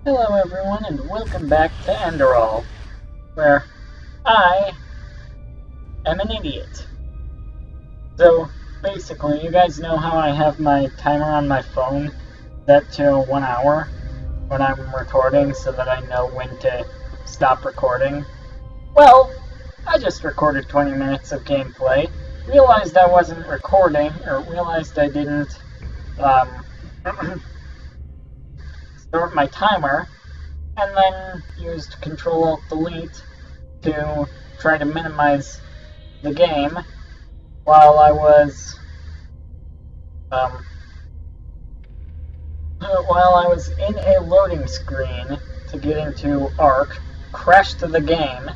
Hello everyone and welcome back to Enderal, where I am an idiot. So basically, you guys know how I have my timer on my phone set to 1 hour when I'm recording so that I know when to stop recording? Well, I just recorded 20 minutes of gameplay, realized I wasn't recording, or realized I didn't start my timer, and then used Control-Alt-Delete to try to minimize the game while I was in a loading screen to get into ARK, crashed the game,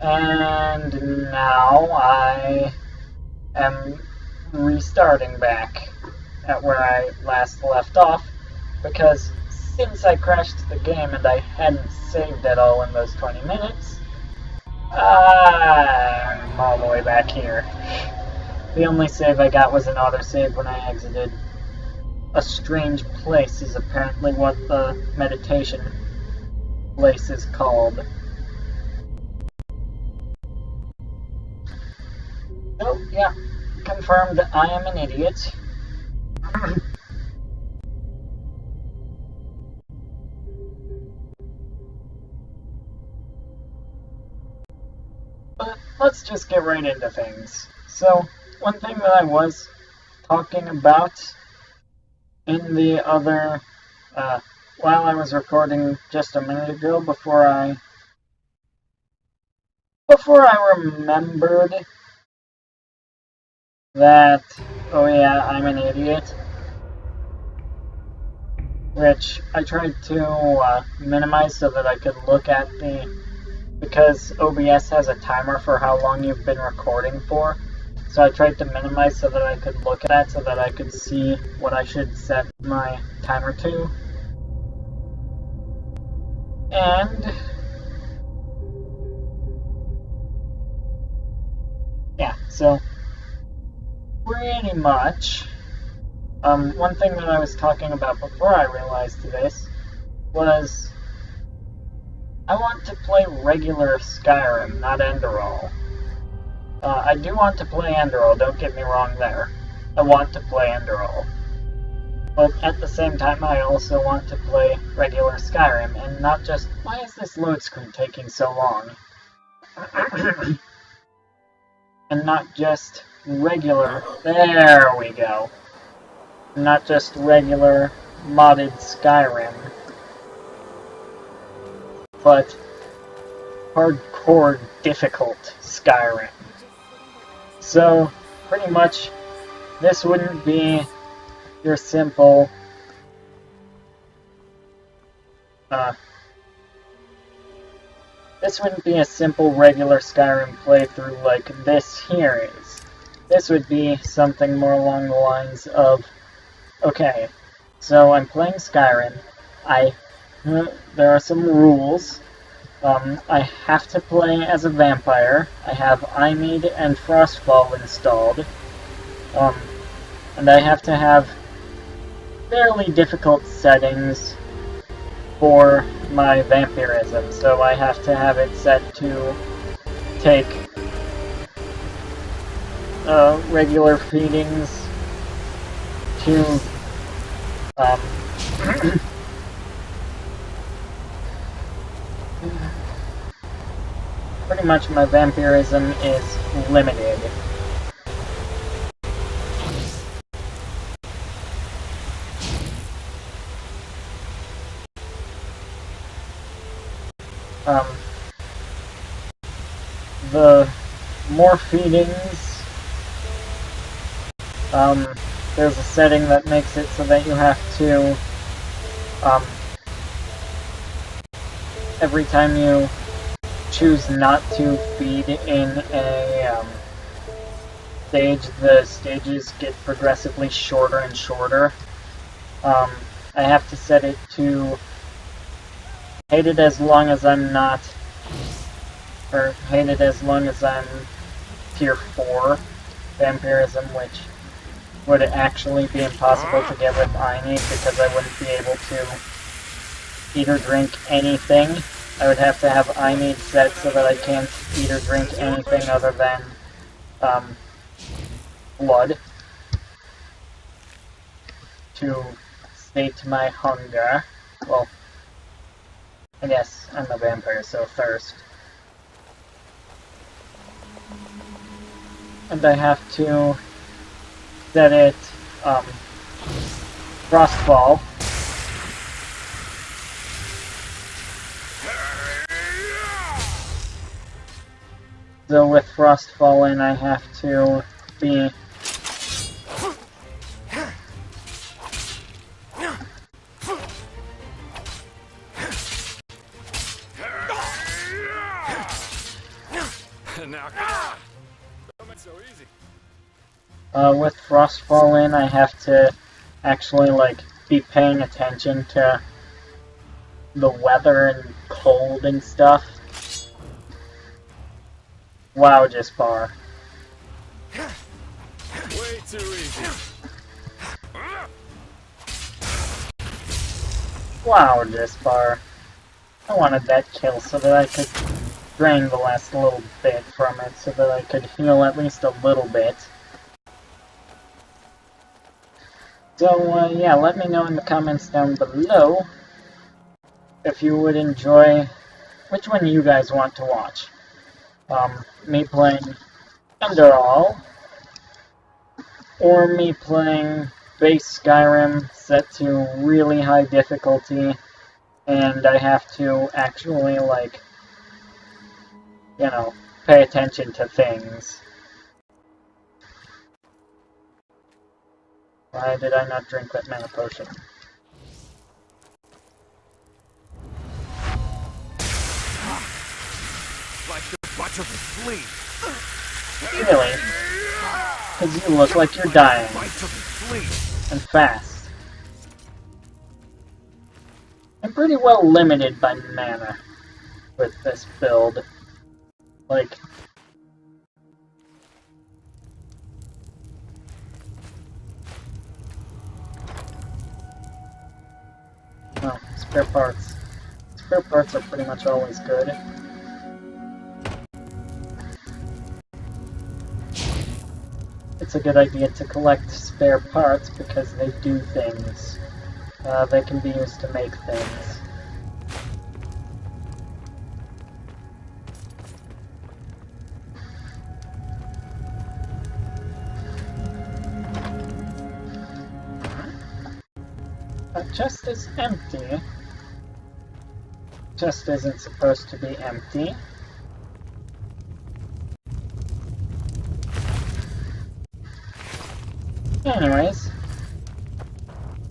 and now I am restarting back at where I last left off, because since I crashed the game and I hadn't saved at all in those 20 minutes, I'm all the way back here. The only save I got was an autosave when I exited. A strange place is apparently what the meditation place is called. So, yeah, confirmed that I am an idiot. But let's just get right into things. So, one thing that I was talking about in the other, while I was recording just a minute ago, before I remembered that, oh yeah, I'm an idiot, which I tried to minimize so that I could look at because OBS has a timer for how long you've been recording for. So I tried to minimize so that I could look at that, so that I could see what I should set my timer to. And yeah, so pretty much, one thing that I was talking about before I realized this was I want to play regular Skyrim, not Enderal. I do want to play Enderal, don't get me wrong there. I want to play Enderal. But at the same time, I also want to play regular Skyrim, and not just, why is this load screen taking so long? And not just regular, there we go. Not just regular modded Skyrim, but hardcore difficult Skyrim. So, pretty much, this wouldn't be your simple, this wouldn't be a simple regular Skyrim playthrough like this here is. This would be something more along the lines of, okay, so I'm playing Skyrim, there are some rules. I have to play as a vampire. I have Imead and Frostfall installed. And I have to have fairly difficult settings for my vampirism. So I have to have it set to take regular feedings to pretty much my vampirism is limited. The more feedings, there's a setting that makes it so that you have to, every time you choose not to feed in a stage, the stages get progressively shorter and shorter. I have to set it to hate it as long as I'm not, or hate it as long as I'm tier 4 vampirism, which would actually be impossible to get with Imead because I wouldn't be able to eat or drink anything. I would have to have I need set so that I can't eat or drink anything other than blood to sate my hunger. Well, I guess I'm a vampire, so thirst. And I have to set it Frostfall. So with Frostfall in, I have to be with Frostfall in, I have to actually be paying attention to the weather and cold and stuff. Wow, just bar. Way too easy. Wow, just bar. I wanted that kill so that I could drain the last little bit from it, so that I could heal at least a little bit. So, yeah, let me know in the comments down below if you would enjoy which one you guys want to watch. Me playing Enderal, or me playing base Skyrim set to really high difficulty, and I have to actually, pay attention to things. Why did I not drink that mana potion? Like the bunch of fleas. Really? Because you look like you're dying. And fast. I'm pretty well limited by mana with this build. Oh, spare parts. Spare parts are pretty much always good. It's a good idea to collect spare parts because they do things. They can be used to make things. That chest is empty. Chest isn't supposed to be empty. Anyways.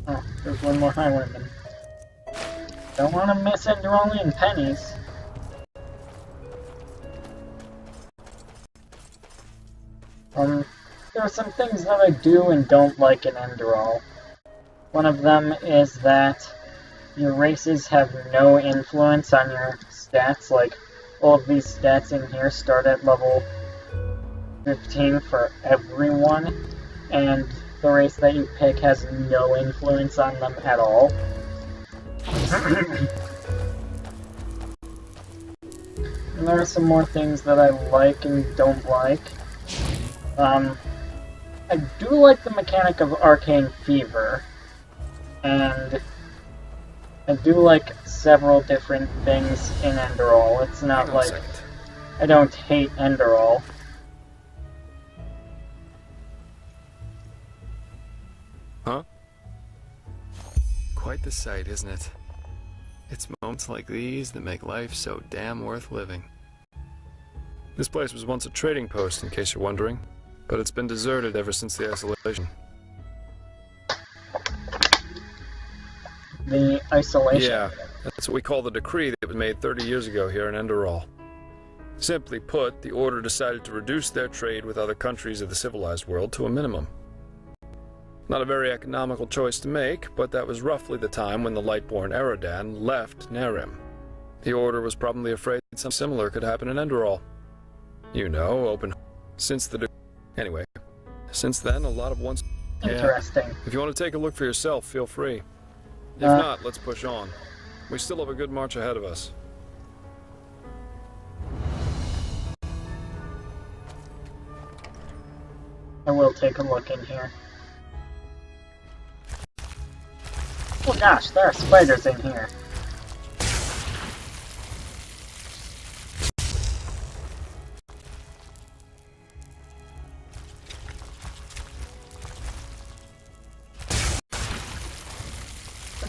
Oh, there's one more highwayman. Don't want to miss Enderalian pennies. There are some things that I do and don't like in Enderal. One of them is that your races have no influence on your stats. All of these stats in here start at level 15 for everyone, and the race that you pick has no influence on them at all. And there are some more things that I like and don't like. I do like the mechanic of Arcane Fever, and I do like several different things in Enderal. It's not like I don't hate Enderal. Huh? Quite the sight, isn't it? It's moments like these that make life so damn worth living. This place was once a trading post, in case you're wondering, but it's been deserted ever since the isolation. The isolation? Yeah, that's what we call the decree that was made 30 years ago here in Enderal. Simply put, the Order decided to reduce their trade with other countries of the civilized world to a minimum. Not a very economical choice to make, but that was roughly the time when the Lightborn Eradan left Nerim. The Order was probably afraid something similar could happen in Enderal. You know, open... Since then, a lot of ones... Interesting. Yeah. If you want to take a look for yourself, feel free. If not, let's push on. We still have a good march ahead of us. I will take a look in here. Oh gosh, there are spiders in here.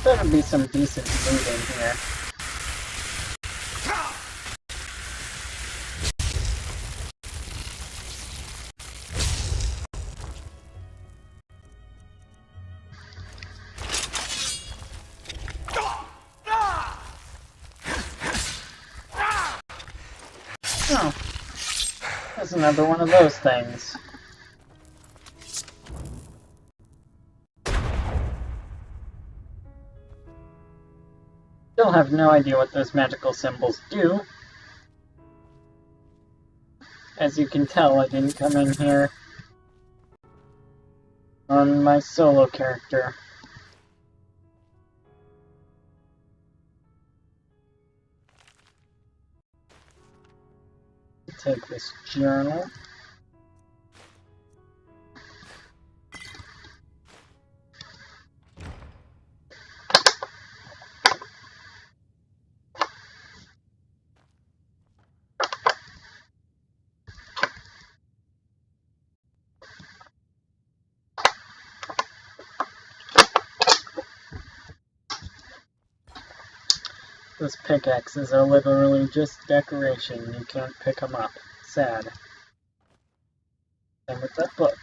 There better be some decent loot in here. Oh, there's another one of those things. Still have no idea what those magical symbols do. As you can tell, I didn't come in here on my solo character. Take this journal. Those pickaxes are literally just decoration. You can't pick them up. Sad. Same with that book.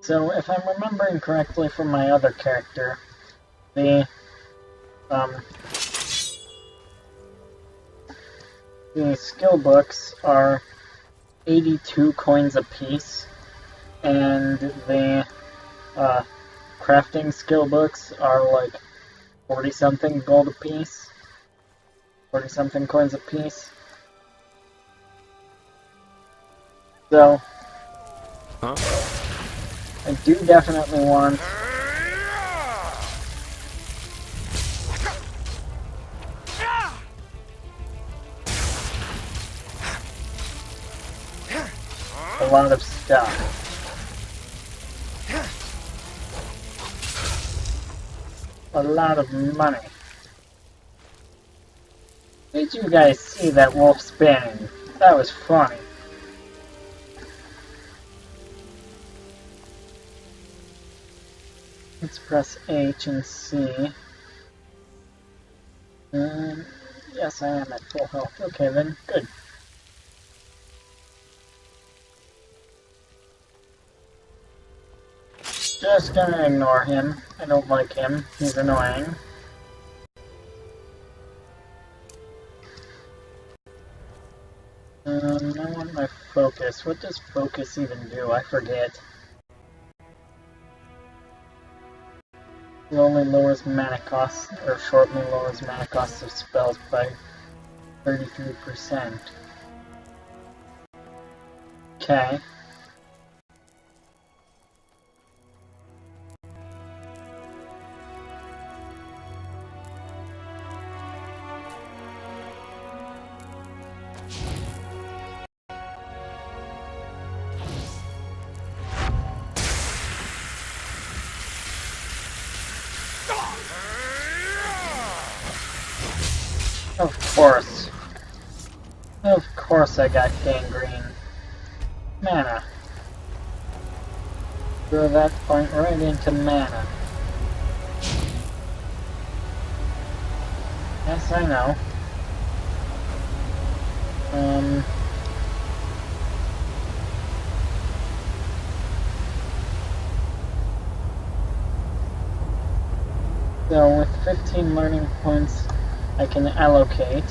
So, if I'm remembering correctly from my other character, the skill books are 82 coins apiece, and the crafting skill books are like 40-something gold apiece, 40-something coins apiece. So, I do definitely want a lot of stuff. A lot of money. Did you guys see that wolf spinning? That was funny. Let's press H and C. Yes, I am at full health. Okay then, good. Just gonna ignore him. I don't like him. He's annoying. I want my focus. What does focus even do? I forget. Slowly lowers mana costs, or shortly lowers mana costs of spells by 33%. Okay. Of course I got gangrene. Mana. Throw that point right into mana. Yes, I know. So with 15 learning points I can allocate.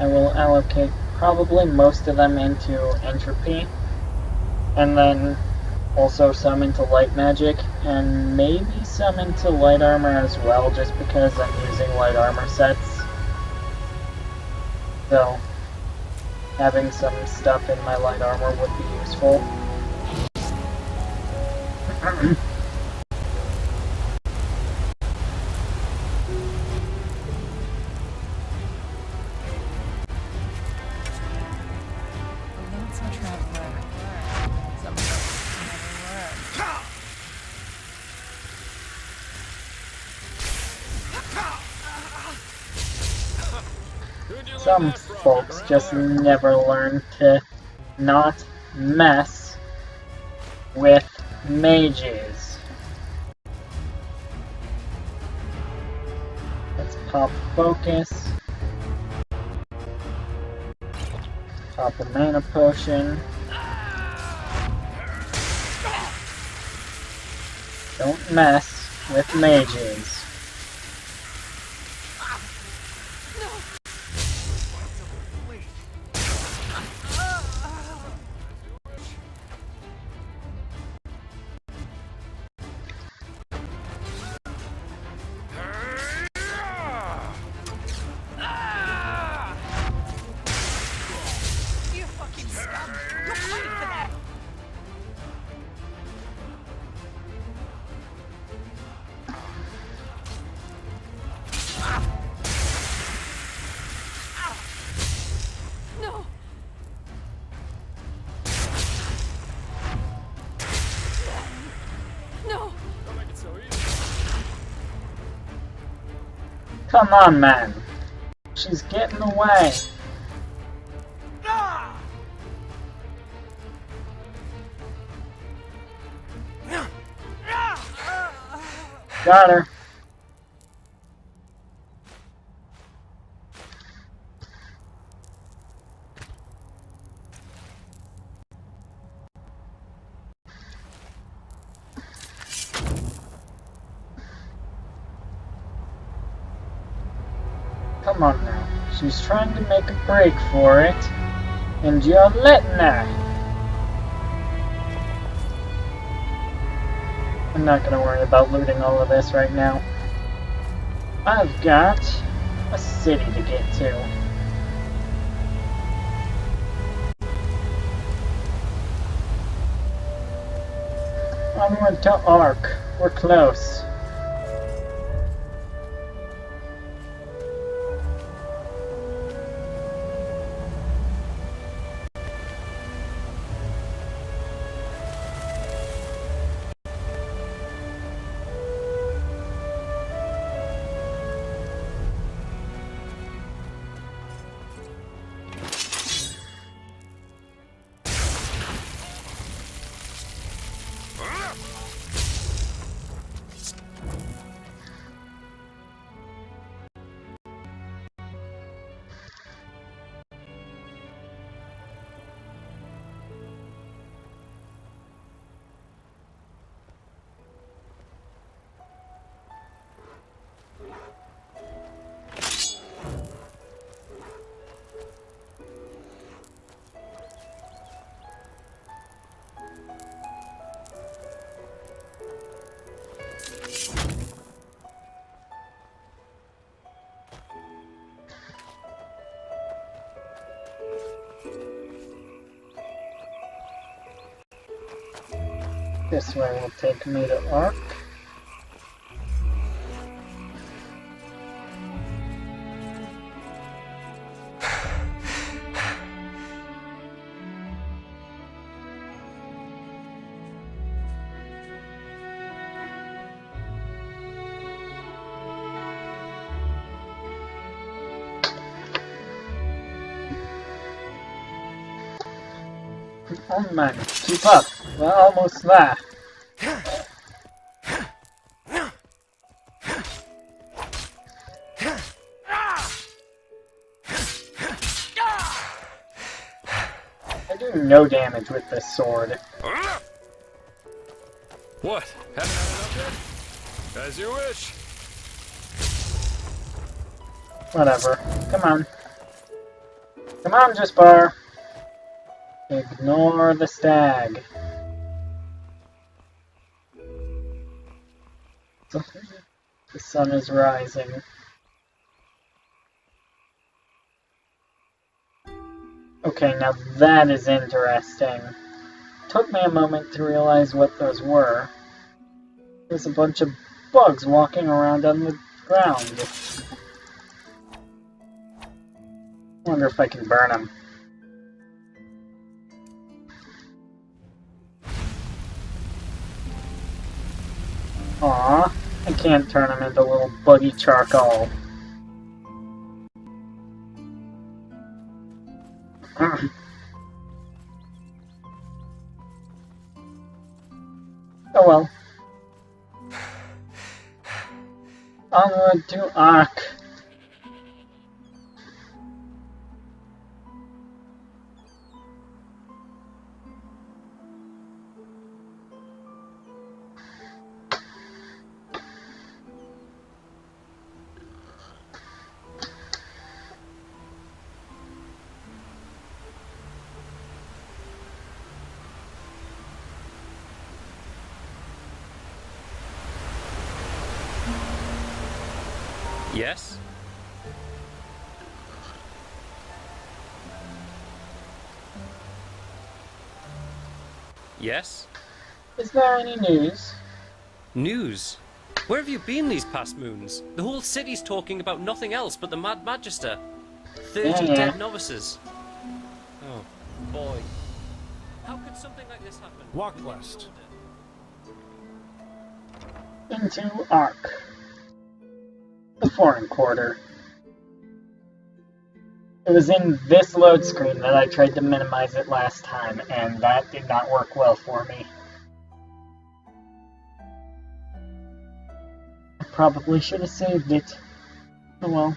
I will allocate probably most of them into entropy, and then Also some into light magic, and maybe some into light armor as well, just because I'm using light armor sets. So, having some stuff in my light armor would be useful. Some folks just never learn to not mess with mages. Let's pop focus. Pop a mana potion. Don't mess with mages. Come on, man. She's getting away. Got her. Come on now. She's trying to make a break for it, and you're letting her. I'm not gonna worry about looting all of this right now. I've got a city to get to. Onward to ARK. We're close. This way will take me to ARK. Oh man, keep up. We're almost there. I do no damage with this sword. What? Haven't had enough yet? As you wish. Whatever. Come on. Come on, Jaspar. Ignore the stag. The sun is rising. Okay, now that is interesting. Took me a moment to realize what those were. There's a bunch of bugs walking around on the ground. Wonder if I can burn them. Aww, I can't turn them into little buggy charcoal. Oh well. Onward to ARK. Yes? Yes? Is there any news? News? Where have you been these past moons? The whole city's talking about nothing else but the Mad Magister. 30 Yeah. dead novices. Oh, boy. How could something like this happen? Walk west. Into ARK. The foreign quarter. It was in this load screen that I tried to minimize it last time, and that did not work well for me. I probably should have saved it. Oh well.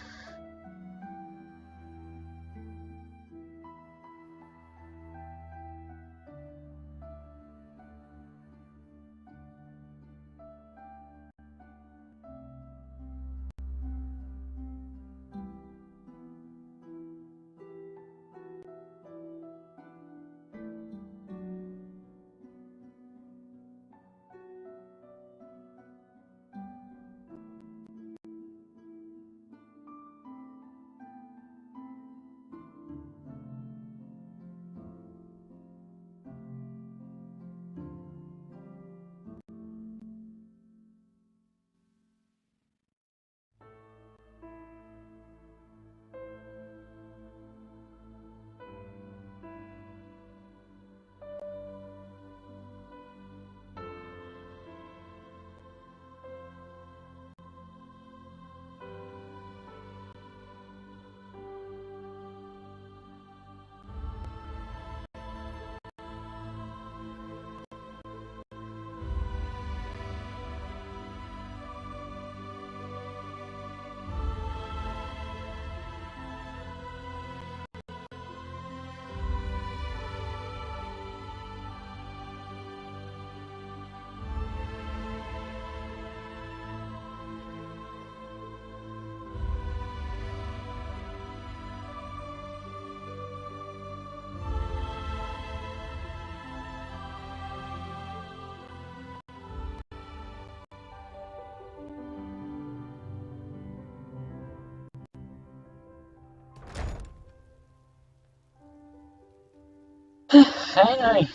Hey!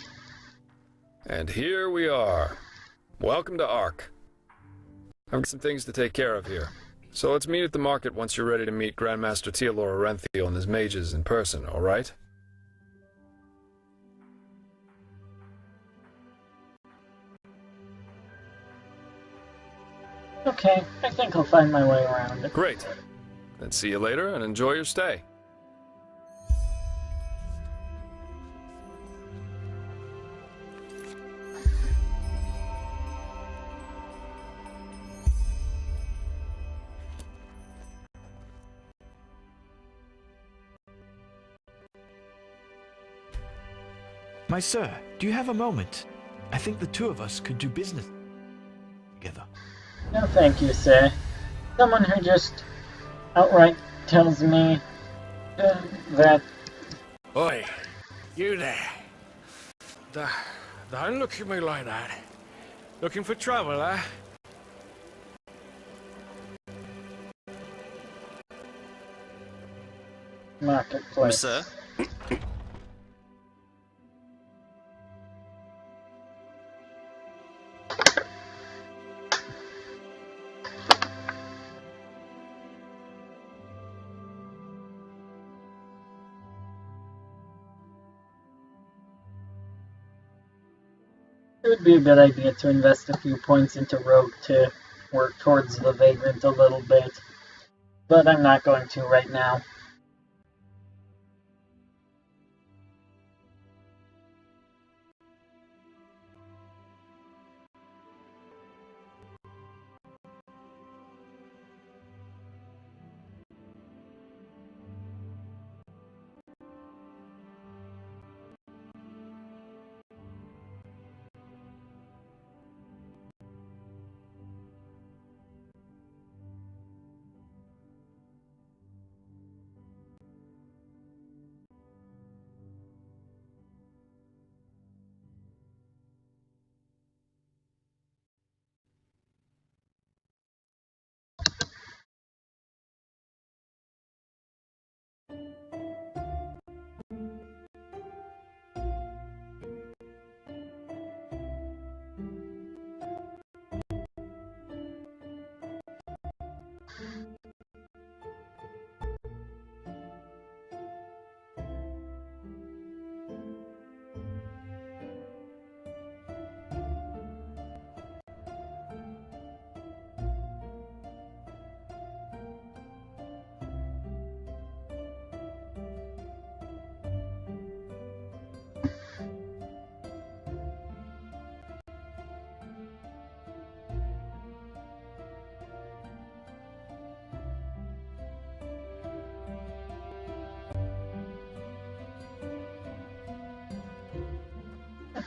And here we are. Welcome to ARK. I've got some things to take care of here. So let's meet at the market once you're ready to meet Grandmaster Tealor Orenthiel and his mages in person, alright? Okay, I think I'll find my way around it. Great. Then see you later and enjoy your stay. My sir, do you have a moment? I think the two of us could do business together. No thank you, sir. Someone who just outright tells me that... Oi, you there. Don't look at me like that. Looking for trouble, eh? marketplace. Sir? It would be a good idea to invest a few points into Rogue to work towards the Vagrant a little bit, but I'm not going to right now.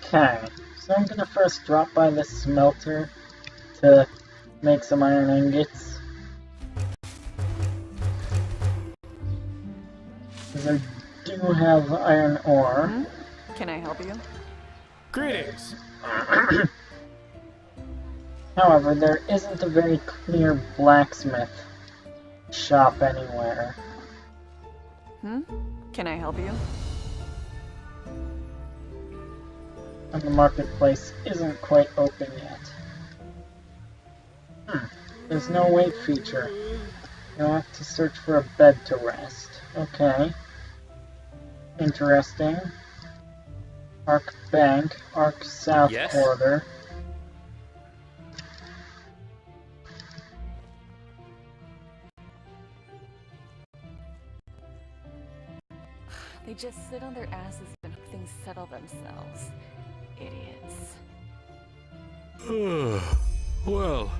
Okay, so I'm gonna first drop by the smelter to make some iron ingots. Because I do have iron ore. Can I help you? Greetings. However, there isn't a very clear blacksmith shop anywhere. Can I help you? And the marketplace isn't quite open yet. There's no wait feature. You'll have to search for a bed to rest. Okay. Interesting. ARK Bank, ARK South Yes? Quarter. They just sit on their asses and hope things settle themselves. Idiots. Well,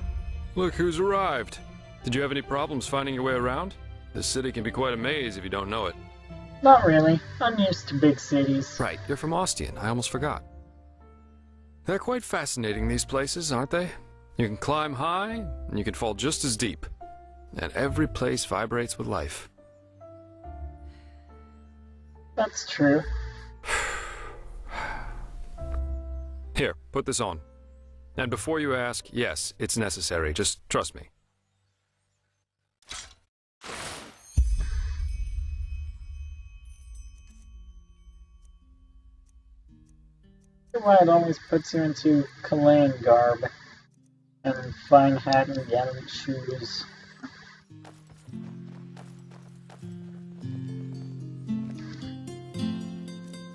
look who's arrived. Did you have any problems finding your way around? This city can be quite a maze if you don't know it. Not really. I'm used to big cities. Right, you're from Ostian. I almost forgot. They're quite fascinating, these places, aren't they? You can climb high, and you can fall just as deep. And every place vibrates with life. That's true. Here, put this on. And before you ask, yes, it's necessary. Just trust me. Why it always puts you into Kalan garb and fine hat and gallant shoes.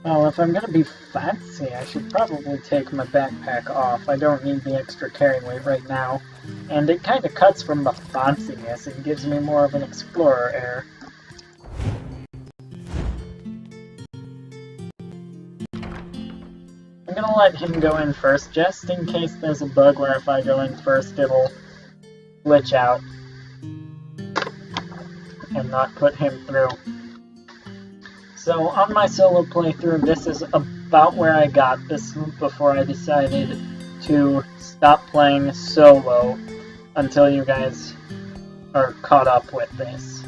Well, if I'm gonna be fancy, I should probably take my backpack off. I don't need the extra carry weight right now. And it kinda cuts from the fanciness and gives me more of an explorer air. I'm gonna let him go in first, just in case there's a bug where if I go in first it'll glitch out and not put him through. So on my solo playthrough, this is about where I got this before I decided to stop playing solo until you guys are caught up with this.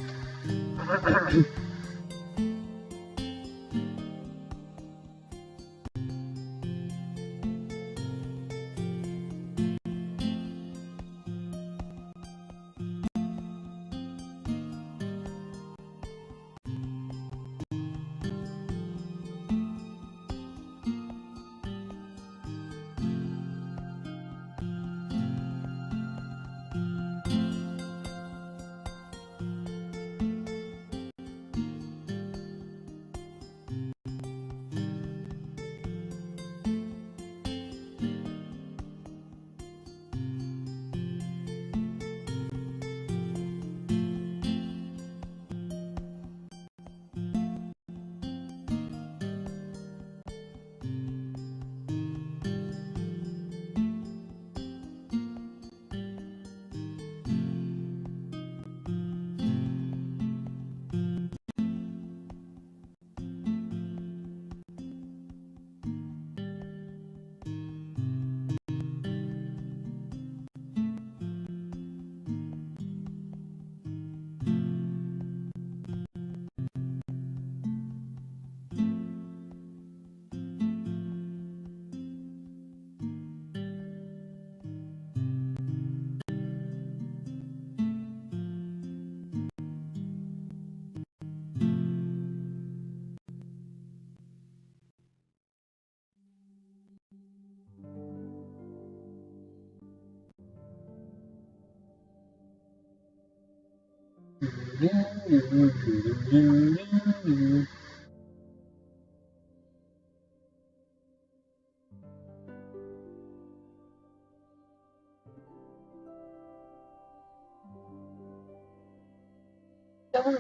Don't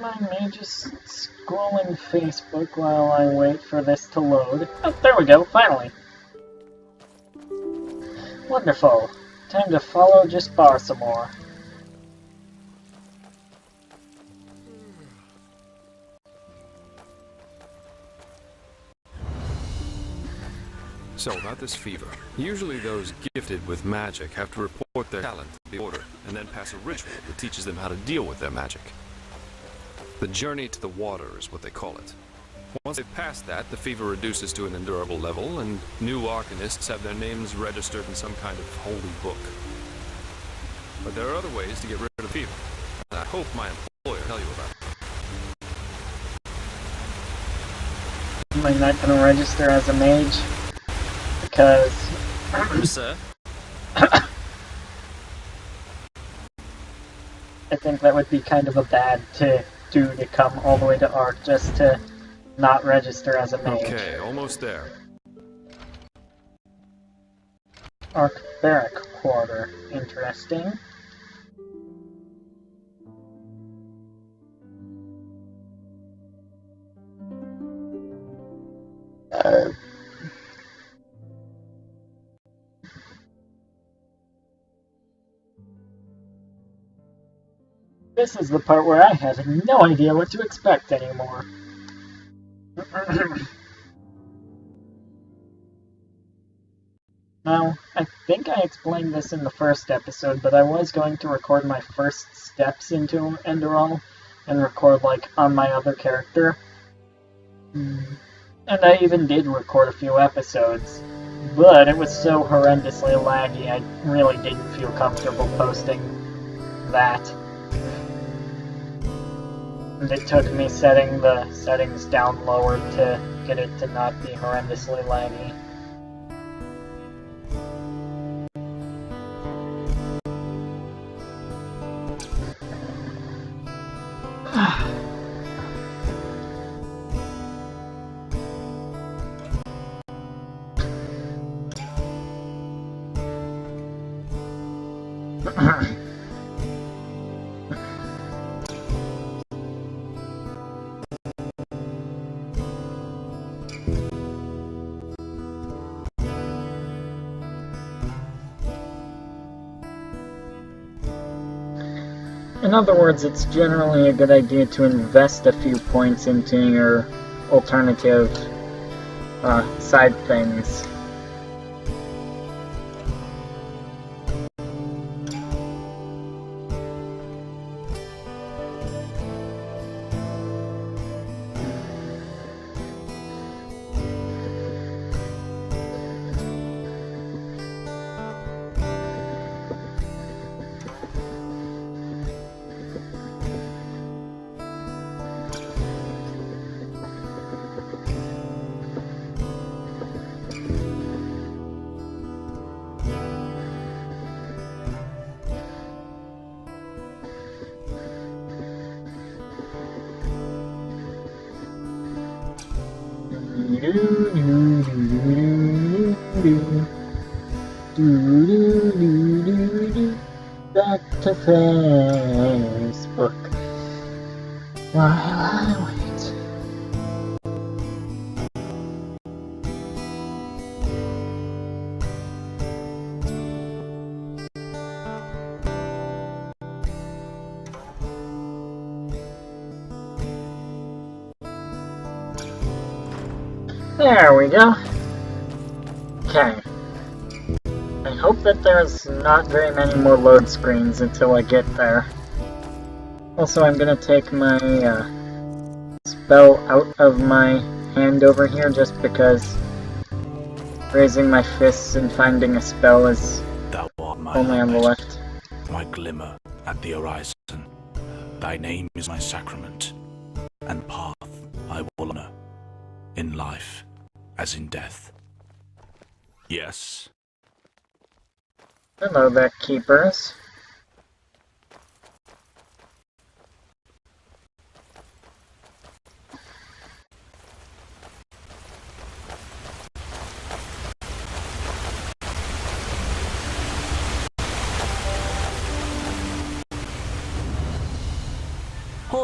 mind me just scrolling Facebook while I wait for this to load. Oh, there we go, finally. Wonderful. Time to follow Jaspar some more. So, about this fever. Usually those gifted with magic have to report their talent to the Order, and then pass a ritual that teaches them how to deal with their magic. The journey to the water is what they call it. Once they've passed that, the fever reduces to an endurable level, and new Arcanists have their names registered in some kind of holy book. But there are other ways to get rid of the fever, and I hope my employer will tell you about it. Am I not going to register as a mage? Because... Sir? I think that would be kind of a bad to do, to come all the way to ARK just to not register as a mage. Okay, almost there. ARK Barrack Quarter. Interesting. This is the part where I have no idea what to expect anymore. Now, I think I explained this in the first episode, but I was going to record my first steps into Enderal and record, like, on my other character. And I even did record a few episodes, but it was so horrendously laggy I really didn't feel comfortable posting that. And it took me setting the settings down lower to get it to not be horrendously laggy. In other words, it's generally a good idea to invest a few points into your alternative side things. Back to Facebook. While I wait. There we go. Okay. I hope that there's not very many more load screens until I get there. Also, I'm gonna take my spell out of my hand over here just because raising my fists and finding a spell is Thou art my only on the light, left. my glimmer at the horizon. Thy name is my sacrament, and path I will honor, in life as in death. Yes. Hello there, keepers.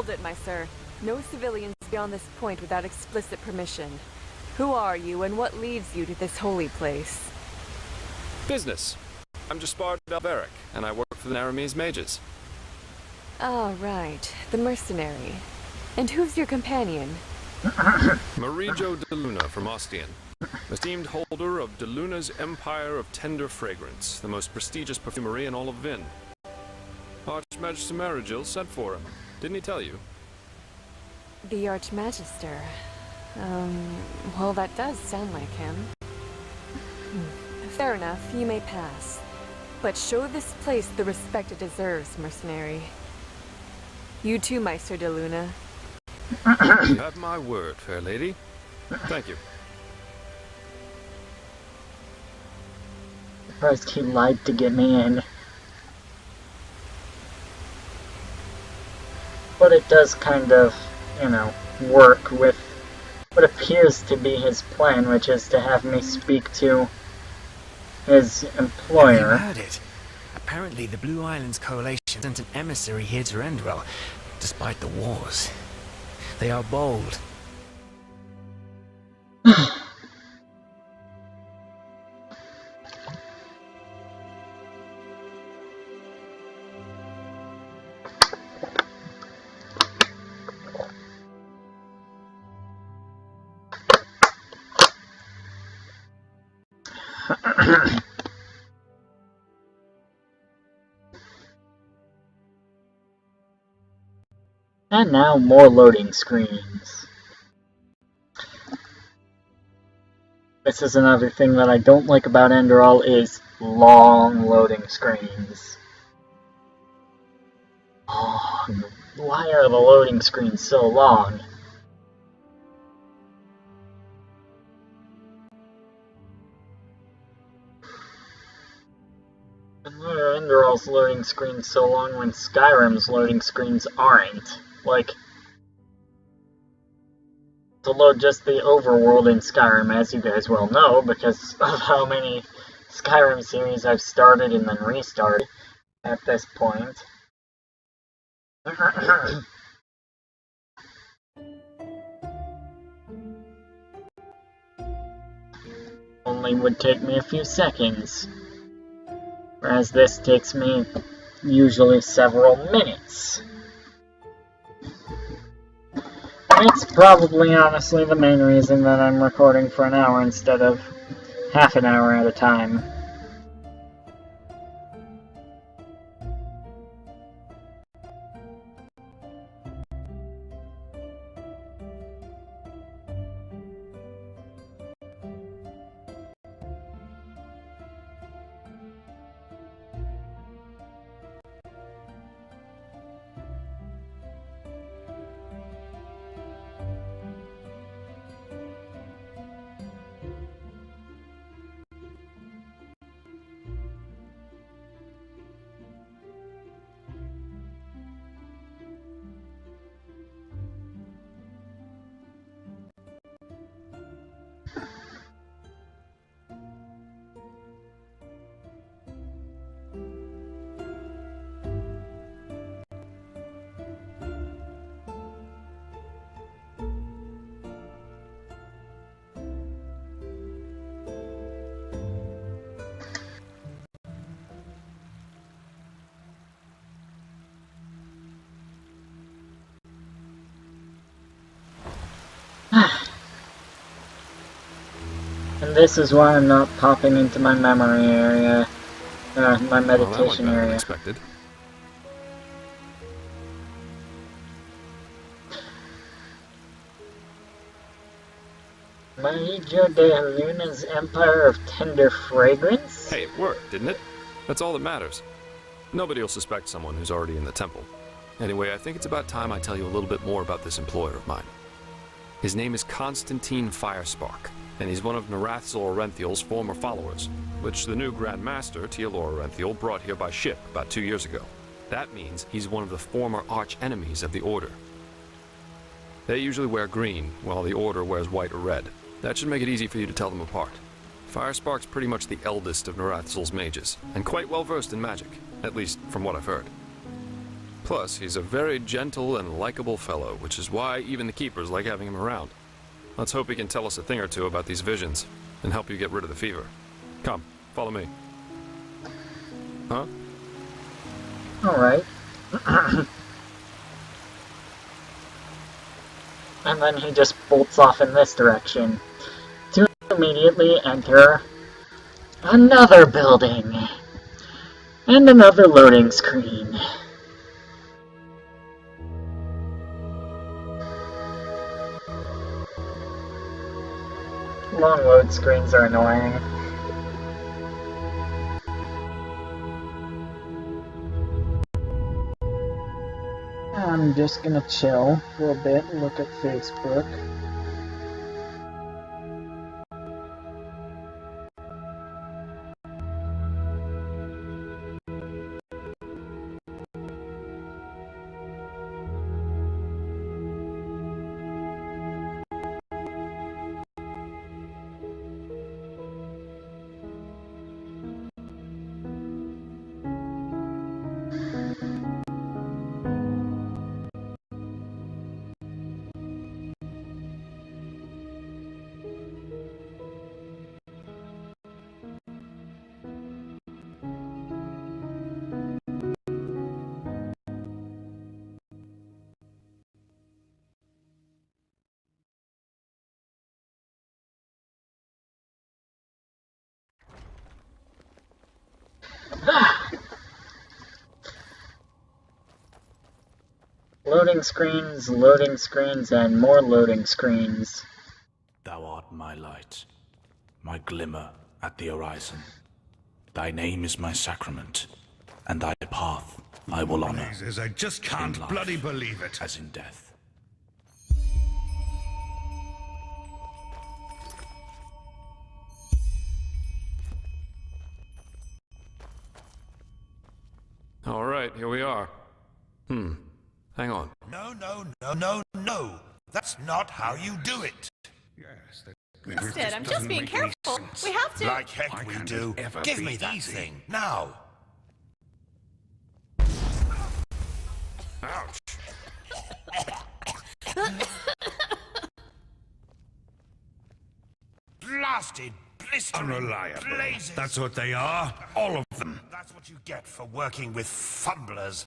Hold it, my sir. No civilians beyond this point without explicit permission. Who are you, and what leads you to this holy place? Business. I'm Jaspar Dalveric, and I work for the Naramese mages. Ah, right. The mercenary. And who's your companion? Marijo de Luna from Ostian, esteemed holder of de Luna's Empire of Tender Fragrance, the most prestigious perfumery in all of Vin. Archmagister Marigil sent for him. Didn't he tell you? The Archmagister. Well, that does sound like him. Fair enough, you may pass. But show this place the respect it deserves, mercenary. You too, Meister de Luna. You have my word, fair lady. Thank you. First he lied to get me in. But it does kind of, work with what appears to be his plan, which is to have me speak to his employer. Have you heard it? Apparently the Blue Islands Coalition sent an emissary here to Enderal, despite the wars. They are bold. And now more loading screens. This is another thing that I don't like about Enderal is long loading screens. Oh, why are the loading screens so long? And why are Enderal's loading screens so long when Skyrim's loading screens aren't? Like, to load just the overworld in Skyrim, as you guys well know, because of how many Skyrim series I've started and then restarted at this point. Only would take me a few seconds, whereas this takes me usually several minutes. It's probably, honestly, the main reason that I'm recording for an hour instead of half an hour at a time. And this is why I'm not popping into my memory area, my meditation area. Unexpected. Marijo de Luna's Empire of Tender Fragrance? Hey, it worked, didn't it? That's all that matters. Nobody will suspect someone who's already in the temple. Anyway, I think it's about time I tell you a little bit more about this employer of mine. His name is Constantine Firespark, and he's one of Narathzor Orenthiel's former followers, which the new Grand Master, Tealor Orenthiel, brought here by ship about 2 years ago. That means he's one of the former arch-enemies of the Order. They usually wear green, while the Order wears white or red. That should make it easy for you to tell them apart. Firespark's pretty much the eldest of Narathzol's mages, and quite well versed in magic, at least from what I've heard. Plus, he's a very gentle and likable fellow, which is why even the keepers like having him around. Let's hope he can tell us a thing or two about these visions, and help you get rid of the fever. Come, follow me. Huh? Alright. And then he just bolts off in this direction. To immediately enter another building. And another loading screen. Long load screens are annoying. I'm just gonna chill for a bit, look at Facebook. Loading screens, and more loading screens. Thou art my light, my glimmer at the horizon. Thy name is my sacrament, and thy path I will honor. I just can't in life, bloody believe it. as in death. All right, here we are. Hang on. No. That's not how you do it. Yes, Instead, I'm just being careful. We have to. Like heck we do. Give me that thing, now. Ouch. Blasted, blistering, Unreliable. blazes. That's what they are. All of them. That's what you get for working with fumblers.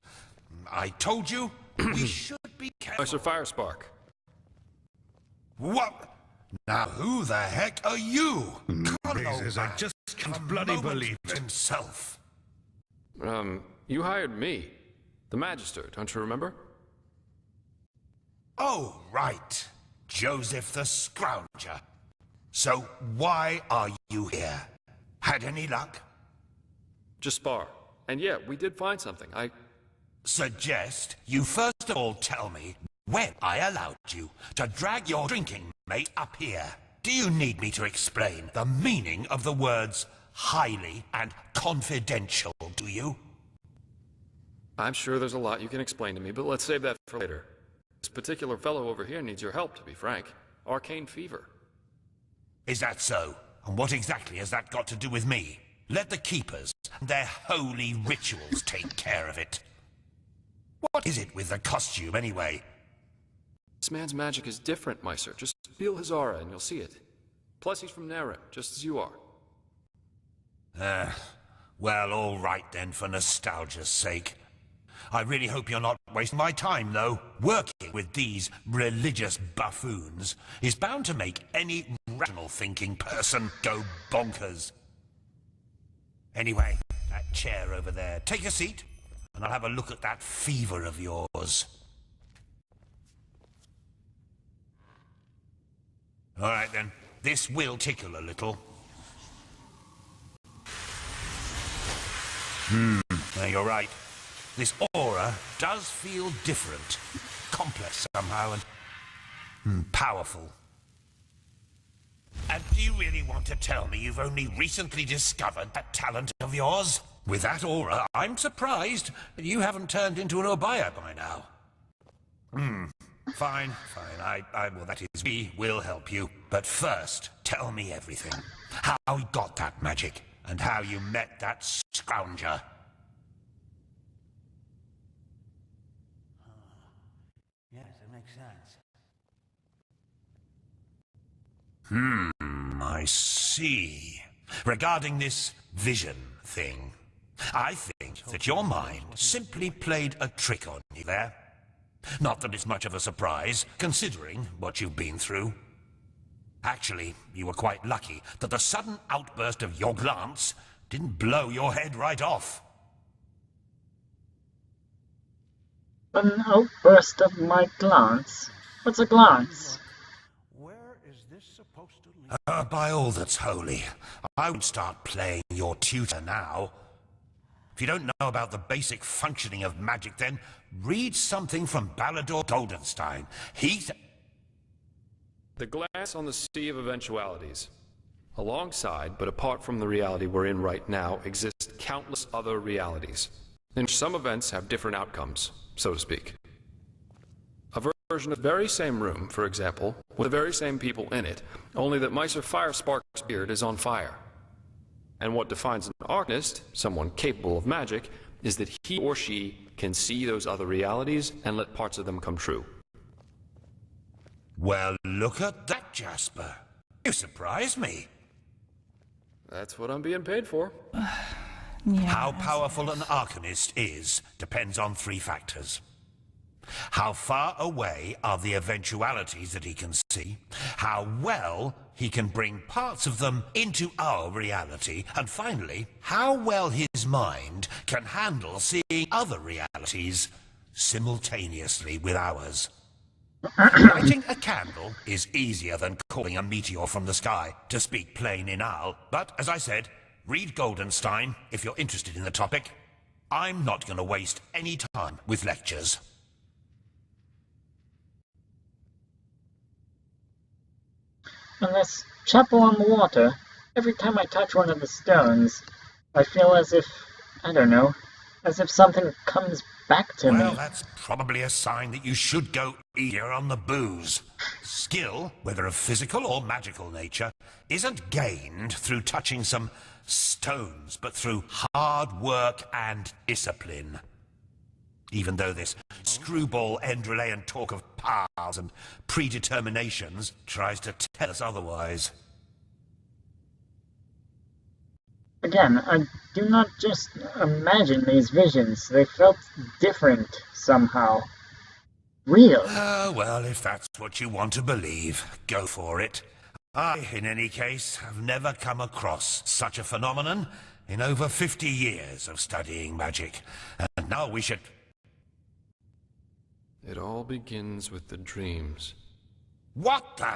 I told you, we should be careful. Mr. Firespark. What? Now who the heck are you? Blazes, I just can't bloody believe it. Himself. You hired me. The Magister, don't you remember? Oh, right. Joseph the Scrounger. So why are you here? Had any luck? Just spar. And yeah, we did find something. Suggest you first of all tell me when I allowed you to drag your drinking mate up here. Do you need me to explain the meaning of the words highly and confidential, do you? I'm sure there's a lot you can explain to me, but let's save that for later. This particular fellow over here needs your help, to be frank. Arcane fever. Is that so? And what exactly has that got to do with me? Let the keepers and their holy rituals take care of it. What is it with the costume, anyway? This man's magic is different, Meister. Just feel his aura and you'll see it. Plus, he's from Naren, just as you are. Well, all right then, for nostalgia's sake. I really hope you're not wasting my time, though. Working with these religious buffoons is bound to make any rational thinking person go bonkers. Anyway, that chair over there. Take a seat, and I'll have a look at that fever of yours. All right, then. This will tickle a little. No, you're right. This aura does feel different. Complex somehow, and powerful. And do you really want to tell me you've only recently discovered that talent of yours? With that aura, I'm surprised that you haven't turned into an Obaya by now. Fine. Well, that is, we will help you. But first, tell me everything. How you got that magic, and how you met that scrounger. I see. Regarding this vision thing, I think that your mind simply played a trick on you there. Not that it's much of a surprise, considering what you've been through. Actually, you were quite lucky that the sudden outburst of your glance didn't blow your head right off. An outburst of my glance? What's a glance? Where is this supposed to lead? By all that's holy, I would start playing your tutor now. If you don't know about the basic functioning of magic, then read something from Ballador Goldenstein. The glass on the sea of eventualities. Alongside, but apart from the reality we're in right now, exist countless other realities, in which some events have different outcomes, so to speak. A version of the very same room, for example, with the very same people in it, only that Meister Firespark's beard is on fire. And what defines an arcanist, someone capable of magic, is that he or she can see those other realities and let parts of them come true. Well, look at that, Jasper. You surprised me. That's what I'm being paid for. How powerful an arcanist is depends on 3 factors. How far away are the eventualities that he can see, how well he can bring parts of them into our reality, and finally, how well his mind can handle seeing other realities simultaneously with ours. Lighting a candle is easier than calling a meteor from the sky, to speak plain inal, but as I said, read Goldenstein if you're interested in the topic. I'm not going to waste any time with lectures. In this chapel on the water, every time I touch one of the stones, I feel as if, I don't know, as if something comes back to me. Well, that's probably a sign that you should go easier on the booze. Skill, whether of physical or magical nature, isn't gained through touching some stones, but through hard work and discipline. Even though this screwball Enderalian talk of powers and predeterminations tries to tell us otherwise. Again, I do not just imagine these visions. They felt different somehow. Real. Well, if that's what you want to believe, go for it. I, in any case, have never come across such a phenomenon in over 50 years of studying magic. And now we should... It all begins with the dreams. What the...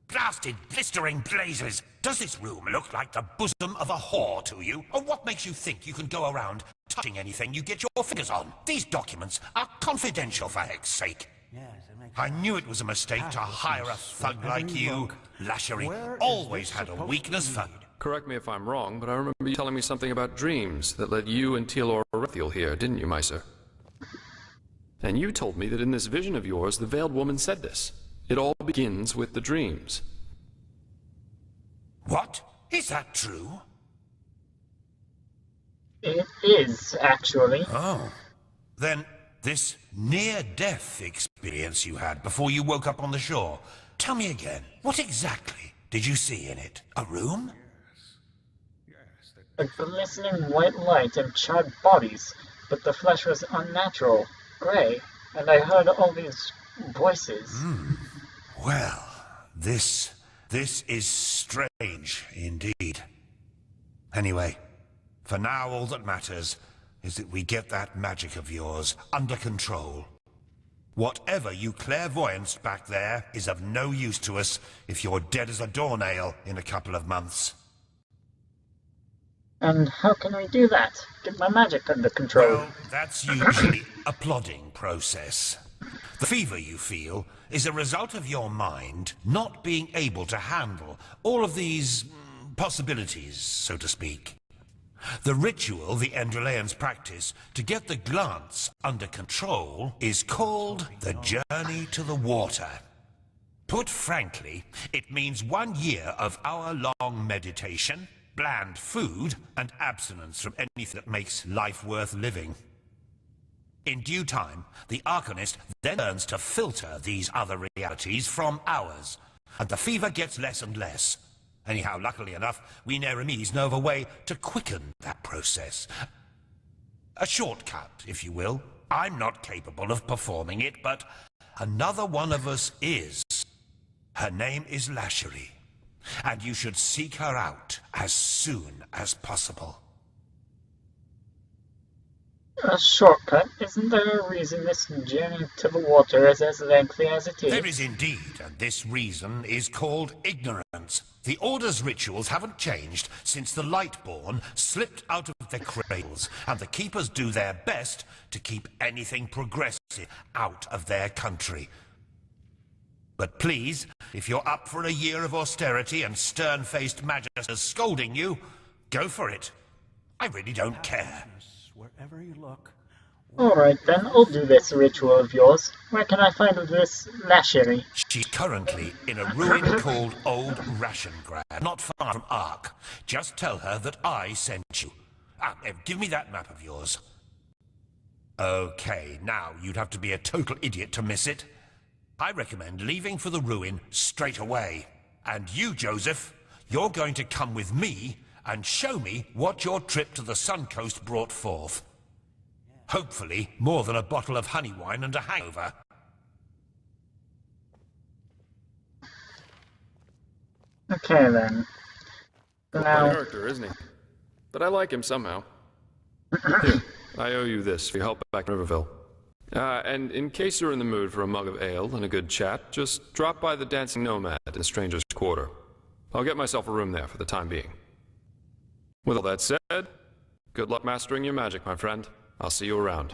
blasted, blistering blazes! Does this room look like the bosom of a whore to you? Or what makes you think you can go around touching anything you get your fingers on? These documents are confidential, for heck's sake. I knew it was a mistake to hire a thug like you. Lashery always had a weakness for... Correct me if I'm wrong, but I remember you telling me something about dreams that led you and Tealor Rethiel here, didn't you, Meiser? And you told me that in this vision of yours, the Veiled Woman said this. It all begins with the dreams. What? Is that true? It is, actually. Oh. Then, this near-death experience you had before you woke up on the shore, tell me again, what exactly did you see in it? A room? A glistening white light and charred bodies, but the flesh was unnatural, gray, and I heard all these voices. Well, this is strange indeed. Anyway, for now all that matters is that we get that magic of yours under control. Whatever you clairvoyanced back there is of no use to us if you're dead as a doornail in a couple of months. And how can we do that? Get my magic under control? Well, that's usually a plodding process. The fever you feel is a result of your mind not being able to handle all of these possibilities, so to speak. The ritual the Enderalians practice to get the glance under control is called the Journey to the Water. Put frankly, it means 1 year of hour-long meditation, bland food, and abstinence from anything that makes life worth living. In due time, the Arcanist then learns to filter these other realities from ours, and the fever gets less and less. Anyhow, luckily enough, we Neremes know of a way to quicken that process. A shortcut, if you will. I'm not capable of performing it, but another one of us is. Her name is Lashery, and you should seek her out as soon as possible. A shortcut? Isn't there a reason this journey to the water is as lengthy as it is? There is indeed, and this reason is called ignorance. The Order's rituals haven't changed since the Lightborn slipped out of their cradles, and the Keepers do their best to keep anything progressive out of their country. But please, if you're up for a year of austerity and stern-faced magisters scolding you, go for it. I really don't care. Wherever you look. Alright then, I'll do this ritual of yours. Where can I find this Lashery? She's currently in a ruin called Old Rationgrad, not far from ARK. Just tell her that I sent you. Give me that map of yours. Okay, now you'd have to be a total idiot to miss it. I recommend leaving for the ruin straight away. And you, Joseph, you're going to come with me and show me what your trip to the Sun Coast brought forth. Hopefully, more than a bottle of honey wine and a hangover. Okay then. What Now, a character, isn't he? But I like him somehow. Here, I owe you this for your help back in Riverville. And in case you're in the mood for a mug of ale and a good chat, just drop by the Dancing Nomad in Stranger's Quarter. I'll get myself a room there for the time being. With all that said, good luck mastering your magic, my friend. I'll see you around.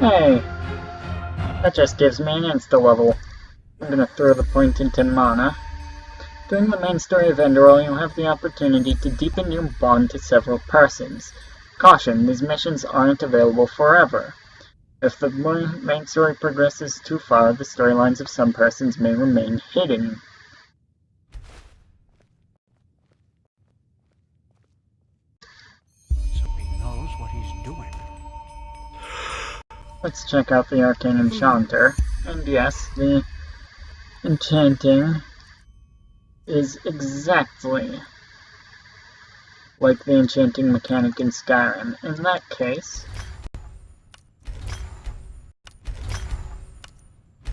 hey, that just gives me an insta-level. I'm gonna throw the point into mana. During the main story of Enderal, you'll have the opportunity to deepen your bond to several persons. Caution, these missions aren't available forever. If the main story progresses too far, the storylines of some persons may remain hidden. So he knows what he's doing. Let's check out the Arcane Enchanter. And yes, the enchanting is exactly like the enchanting mechanic in Skyrim. In that case,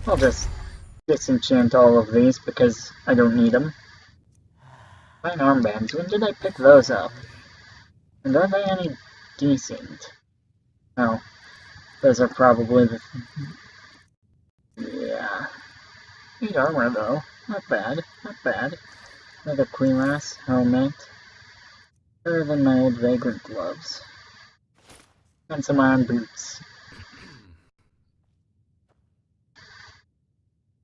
I'll just disenchant all of these because I don't need them. Fine armbands, when did I pick those up? And are they any decent? Oh, those are probably the... yeah. 8 armor though, not bad, not bad. Another cuirass, helmet. Better than my old vagrant gloves. And some iron boots.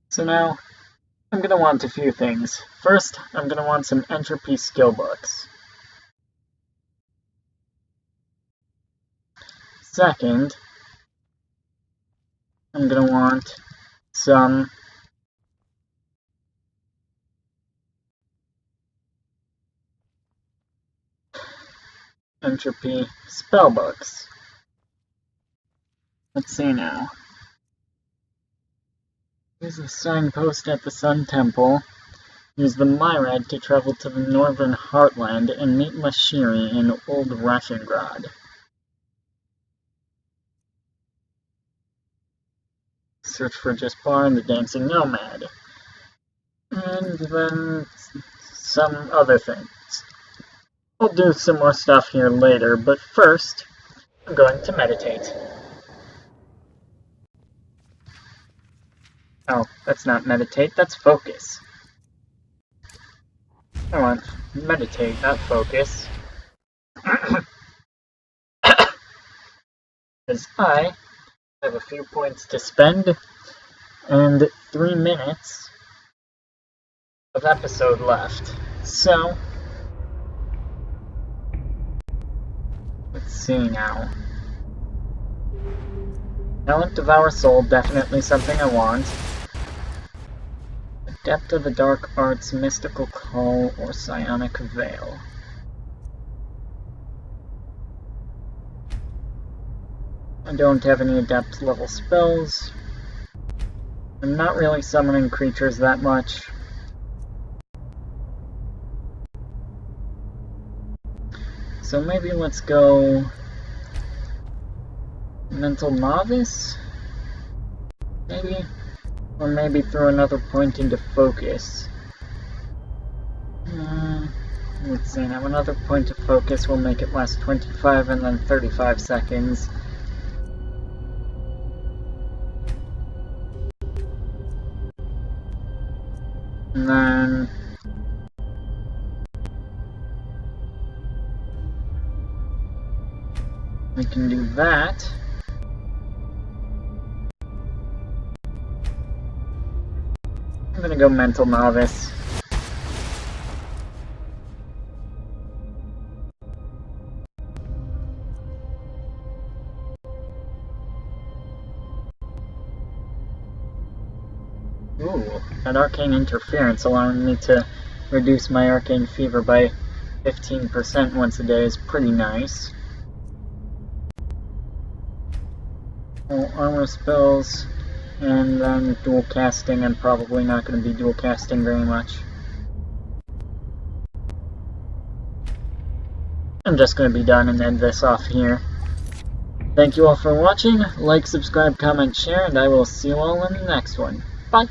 So now, I'm gonna want a few things. First, I'm gonna want some entropy skill books. Second, I'm gonna want some entropy spellbooks. Let's see now. Use the signpost at the Sun Temple. Use the Myrad to travel to the northern heartland and meet Lashery in Old Rationgrad. Search for Jaspar and the Dancing Nomad. And then some other things. I'll do some more stuff here later, but first, I'm going to meditate. Oh, that's not meditate, that's focus. I want meditate, not focus. Because I have a few points to spend, and 3 minutes of episode left. So, let's see now. Talent Devour Soul, definitely something I want. Adept of the Dark Arts, Mystical Call, or Psionic Veil. I don't have any adept level spells. I'm not really summoning creatures that much. So maybe let's go Mental Novice? Maybe? Or maybe throw another point into Focus. Let's see, now another point of focus will make it last 25 and then 35 seconds. And then we can do that. I'm gonna go Mental Novice. Ooh, an Arcane Interference allowing me to reduce my Arcane Fever by 15% once a day is pretty nice. Well, armor spells, and then dual casting. I'm probably not going to be dual casting very much. I'm just going to be done and end this off here. Thank you all for watching. Like, subscribe, comment, share, and I will see you all in the next one. Bye!